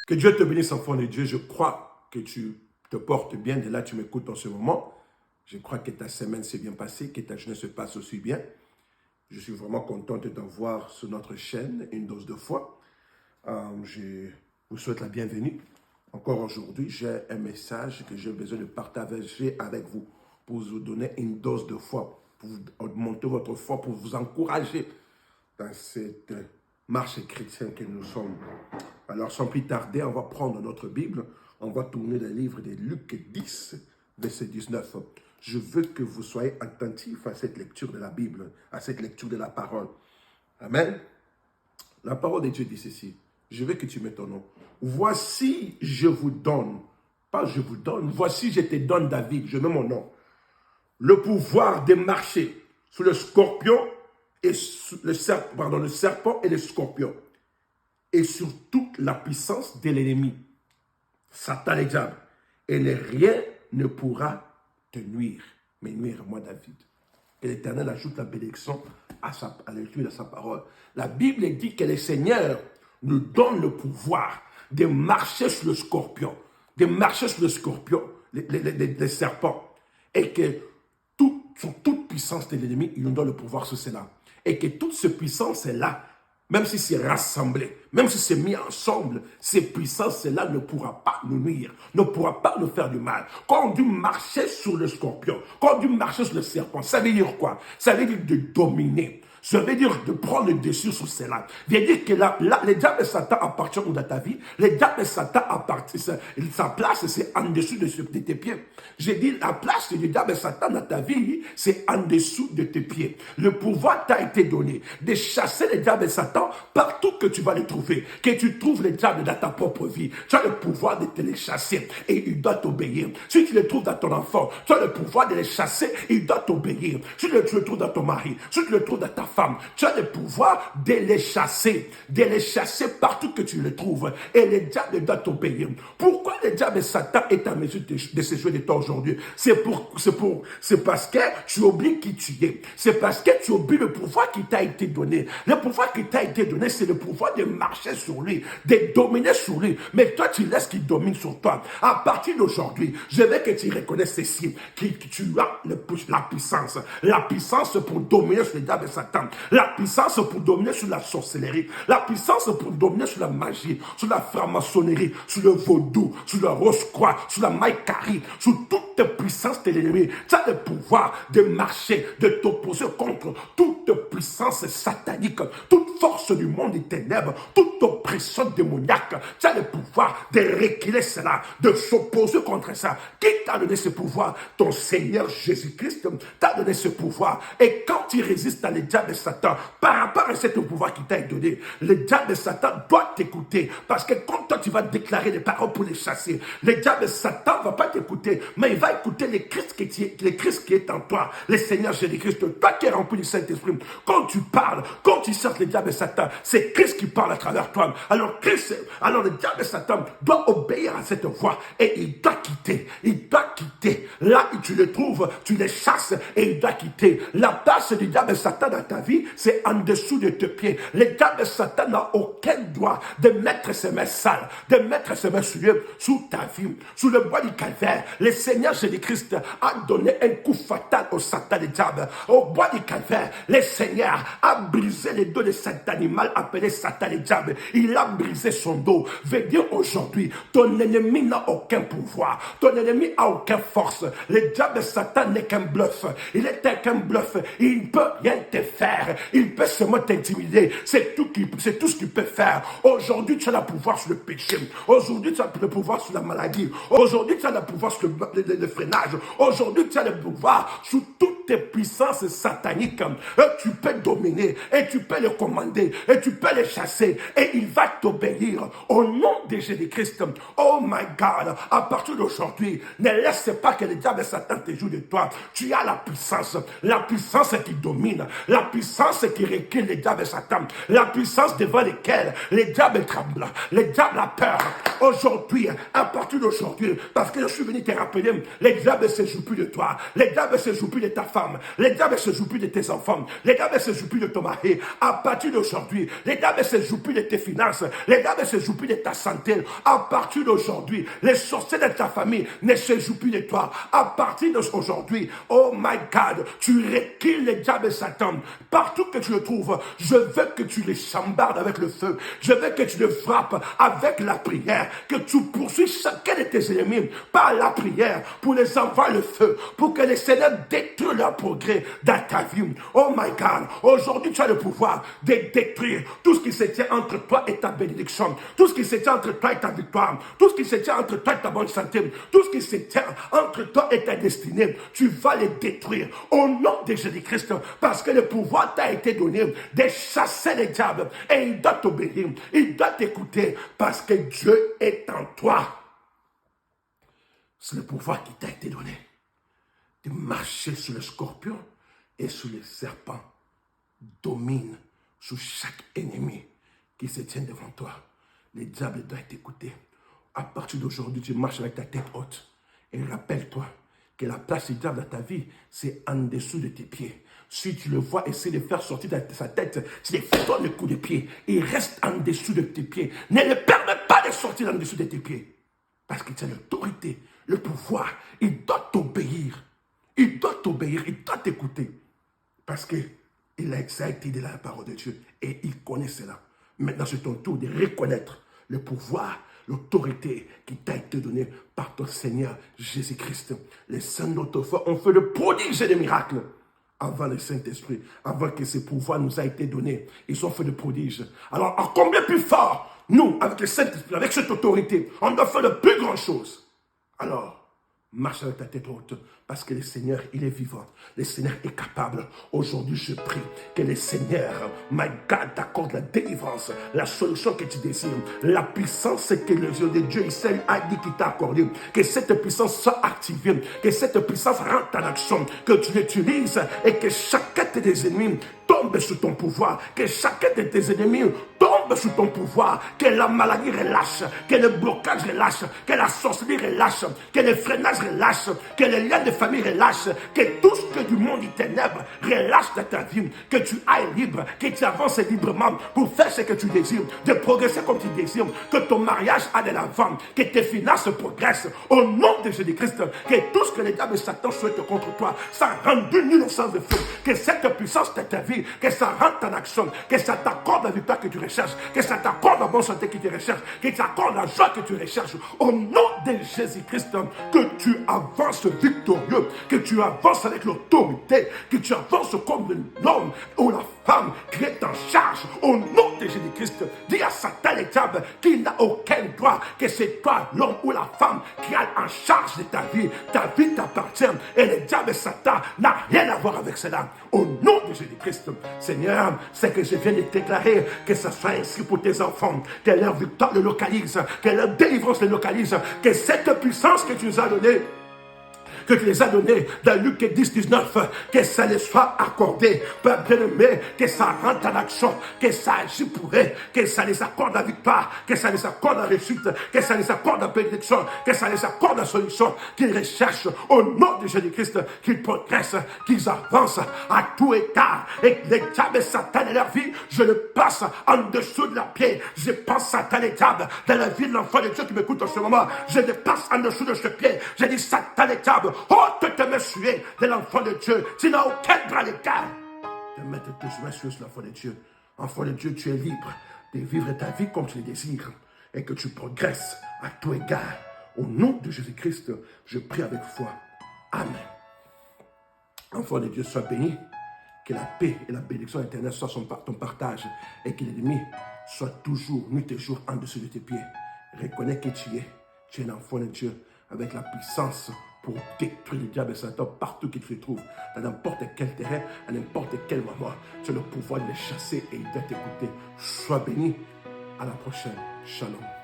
Que Dieu te bénisse, enfant de Dieu. Je crois que tu te portes bien. Et là, tu m'écoutes en ce moment. Je crois que ta semaine s'est bien passée, que ta journée se passe aussi bien. Je suis vraiment content de t'avoir sur notre chaîne, Une dose de foi. Je vous souhaite la bienvenue. Encore aujourd'hui, j'ai un message que j'ai besoin de partager avec vous pour vous donner une dose de foi, pour vous augmenter votre foi, pour vous encourager dans cette marche chrétienne que nous sommes. Alors, sans plus tarder, on va prendre notre Bible, on va tourner le livre de Luc 10, verset 19. Je veux que vous soyez attentifs à cette lecture de la Bible, à cette lecture de la parole. Amen. La parole de Dieu dit ceci. Je veux que tu mettes ton nom. Voici, je vous donne, pas je vous donne, voici, je te donne, David, je mets mon nom, le pouvoir de marcher sous le scorpion et le serpent et le scorpion, et sur toute la puissance de l'ennemi, Satan le diable, et rien ne pourra te nuire, mais nuire à moi, David. Et l'Éternel ajoute la bénédiction à la lecture de sa parole. La Bible dit que le Seigneur nous donne le pouvoir de marcher sur le scorpion, les serpents, et que sur toute puissance de l'ennemi, il nous donne le pouvoir sur cela. Et que toute cette puissance-là, même si c'est rassemblé, même si c'est mis ensemble, ces puissances-là ne pourra pas nous nuire, ne pourra pas nous faire du mal. Quand on dit marcher sur le scorpion, quand on dit marcher sur le serpent, ça veut dire quoi? Ça veut dire de dominer. Ça veut dire de prendre le dessus sur cela. Ça veut dire que là, le diable et Satan appartiennent dans ta vie. Le diable et Satan appartiennent, sa place, c'est en dessous de tes pieds. J'ai dit, la place du diable et Satan dans ta vie, c'est en dessous de tes pieds. Le pouvoir t'a été donné de chasser le diable et Satan partout que tu vas les trouver. Que tu trouves le diable dans ta propre vie, tu as le pouvoir de te les chasser et il doit t'obéir. Si tu le trouves dans ton enfant, tu as le pouvoir de les chasser et il doit t'obéir. Si tu le trouves dans ton mari, si tu le trouves dans ta femme, tu as le pouvoir de les chasser partout que tu les trouves. Et le diable doit t'obéir. Pourquoi le diable et Satan est en mesure de se jouer de toi aujourd'hui? C'est parce que tu oublies qui tu es. C'est parce que tu oublies le pouvoir qui t'a été donné. Le pouvoir qui t'a été donné, c'est le pouvoir de marcher sur lui, de dominer sur lui. Mais toi, tu laisses qu'il domine sur toi. À partir d'aujourd'hui, je veux que tu reconnaisses ceci, que tu as la puissance. La puissance pour dominer sur le diable et Satan. La puissance pour dominer sur la sorcellerie. La puissance pour dominer sur la magie, sur la franc-maçonnerie, sur le vaudou, sur le rose-croix, sur la maïkari, sur toute puissance de l'ennemi. Tu as le pouvoir de marcher, de t'opposer contre toute puissance satanique, toute force du monde des ténèbres, toute oppression démoniaque. Tu as le pouvoir de reculer cela, de s'opposer contre ça. Qui t'a donné ce pouvoir? Ton Seigneur Jésus-Christ t'a donné ce pouvoir. Et quand tu résistes à le diable et Satan, par rapport à ce pouvoir qui t'a été donné, le diable et Satan doit t'écouter. Parce que quand toi tu vas déclarer des paroles pour les chasser, le diable et Satan ne va pas t'écouter, mais il va écouter le Christ qui est en toi, le Seigneur Jésus-Christ, toi qui es rempli du Saint-Esprit. Quand tu parles, quand tu cherches le diable et Satan, c'est Christ qui parle à travers toi. Alors le diable et Satan doit obéir à cette voix et il doit quitter. Là où tu le trouves, tu les chasses et il doit quitter. La place du diable et Satan dans ta vie, c'est en dessous de tes pieds. Le diable et Satan n'a aucun droit de mettre ses mains sales, de mettre ses mains sous ta vie, sous le bois du calvaire. Le Seigneur Jésus-Christ a donné un coup fatal au Satan et diable. Au bois du calvaire, le Seigneur a brisé les dos de cet animal appelé Satan et diable. Il a brisé son dos. Veut dire aujourd'hui, ton ennemi n'a aucun pouvoir. Ton ennemi n'a aucune force. Le diable et Satan n'est qu'un bluff. Il est qu'un bluff. Il ne peut rien te faire. Il peut seulement t'intimider. C'est tout ce qu'il peut faire. Aujourd'hui, tu as le pouvoir sur le péché. Aujourd'hui, tu as le pouvoir sur la maladie. Aujourd'hui, tu as le pouvoir sur le freinage. Aujourd'hui, tu as le pouvoir sur toutes tes puissances sataniques. Et tu peux dominer. Et tu peux les commander. Et tu peux les chasser. Et il va t'obéir. Au nom de Jésus-Christ. Oh my God. À partir d'aujourd'hui, ne laisse pas que le diable et Satan te joue de toi. Tu as la puissance. La puissance qui domine. La puissance qui recule les diables et Satan, la puissance devant lesquelles les diables tremblent, les diables ont peur. Aujourd'hui, à partir d'aujourd'hui, parce que je suis venu te rappeler, les diables ne se jouent plus de toi, les diables ne se jouent plus de ta femme, les diables ne se jouent plus de tes enfants, les diables ne se jouent plus de ton mari. À partir d'aujourd'hui, les diables ne se jouent plus de tes finances, les diables ne se jouent plus de ta santé. À partir d'aujourd'hui, les sorciers de ta famille ne se jouent plus de toi. À partir d'aujourd'hui, oh my God, tu recules les diables et Satan. Partout que tu le trouves, je veux que tu les chambardes avec le feu. Je veux que tu les frappes avec la prière, que tu poursuis chacun de tes ennemis par la prière pour les envoyer le feu, pour que les Seigneur détruisent leur progrès dans ta vie. Oh my God, aujourd'hui tu as le pouvoir de détruire tout ce qui se tient entre toi et ta bénédiction, tout ce qui se tient entre toi et ta victoire, tout ce qui se tient entre toi et ta bonne santé, tout ce qui se tient entre toi et ta destinée. Tu vas les détruire au nom de Jésus-Christ, parce que le pouvoir t'a été donné de chasser les diables et il doit t'obéir, il doit t'écouter parce que Dieu est en toi. C'est le pouvoir qui t'a été donné de marcher sur le scorpion et sur les serpents. Domine sur chaque ennemi qui se tient devant toi. Les diables doivent t'écouter. À partir d'aujourd'hui, tu marches avec ta tête haute. Et rappelle-toi que la place du diable dans ta vie, c'est en dessous de tes pieds. Si tu le vois essayer de faire sortir de sa tête, tu lui donnes le coup de pied. Il reste en dessous de tes pieds. Ne le permets pas de sortir en dessous de tes pieds. Parce que tu as l'autorité, le pouvoir. Il doit t'obéir. Il doit t'obéir, il doit t'écouter. Parce que ça a été de la parole de Dieu. Et il connaît cela. Maintenant, c'est ton tour de reconnaître le pouvoir, l'autorité qui t'a été donnée par ton Seigneur Jésus-Christ. Les saints d'autrefois ont fait le prodige et des miracles avant le Saint-Esprit, avant que ce pouvoir nous a été donné. Ils ont fait le prodige. Alors, en combien plus fort, nous, avec le Saint-Esprit, avec cette autorité, on doit faire de plus grandes choses. Alors, marche avec ta tête haute, parce que le Seigneur, il est vivant. Le Seigneur est capable. Aujourd'hui, je prie que le Seigneur, my God, t'accorde la délivrance, la solution que tu désires, la puissance que le Dieu de Dieu, il a dit qu'il t'a accordé, que cette puissance soit activée, que cette puissance rentre en action, que tu l'utilises et que chacun de tes ennemis tombe sous ton pouvoir, que chacun de tes ennemis tombe sous ton pouvoir, que la maladie relâche, que le blocage relâche, que la sorcellerie relâche, que le freinage relâche, que les liens de famille relâchent, que tout ce que du monde du ténèbre relâche de ta vie, que tu ailles libre, que tu avances librement pour faire ce que tu désires, de progresser comme tu désires, que ton mariage a de l'avant, que tes finances progressent au nom de Jésus-Christ, que tout ce que les diables et Satan souhaitent contre toi, ça rendu nul au sens de feu, que cette puissance de ta vie, que ça rentre en action, que ça t'accorde la victoire que tu recherches, que ça t'accorde la bonne santé que tu recherches, que ça t'accorde la joie que tu recherches, au nom de Jésus-Christ, que tu avances victorieux, que tu avances avec l'autorité, que tu avances comme l'homme ou la femme qui est en charge, au nom de Jésus-Christ. Dis à Satan et diable qu'il n'a aucun droit, que c'est toi, l'homme ou la femme, qui a en charge de ta vie t'appartient, et le diable et Satan n'a rien à voir avec cela, au nom de Jésus-Christ. Seigneur, c'est que je viens de déclarer que ce soit ainsi pour tes enfants, que leur victoire le localise, que leur délivrance le localise, que cette puissance que tu nous as donnée, que tu les as donnés dans Luc 10, 19, que ça les soit accordé, Père bien-aimé, que ça rentre en action, que ça agit pour eux, que ça les accorde la victoire, que ça les accorde la réussite, que ça les accorde la bénédiction, que ça les accorde la solution, qu'ils recherchent au nom de Jésus-Christ, qu'ils progressent, qu'ils avancent à tout état, et que les diables et Satan dans leur vie, je le passe en dessous de la pied, je passe Satan et diable dans la vie de l'enfant de Dieu qui m'écoute en ce moment, je le passe en dessous de ce pied, je dis Satan et diable, ôte tes mains suées de l'enfant de Dieu. Tu n'as aucun droit l'écart de mettre tes mains sur l'enfant de Dieu. Enfant de Dieu, tu es libre de vivre ta vie comme tu le désires et que tu progresses à tout égard. Au nom de Jésus-Christ, je prie avec foi. Amen. Enfant de Dieu, sois béni. Que la paix et la bénédiction éternelle soient ton partage et que l'ennemi soit toujours, nuit et jour, en dessous de tes pieds. Reconnais que tu es un enfant de Dieu avec la puissance pour détruire le diable et Satan partout qu'il se trouve, dans n'importe quel terrain, à n'importe quel moment. Tu as le pouvoir de les chasser et il doit t'écouter. Sois béni. À la prochaine. Shalom.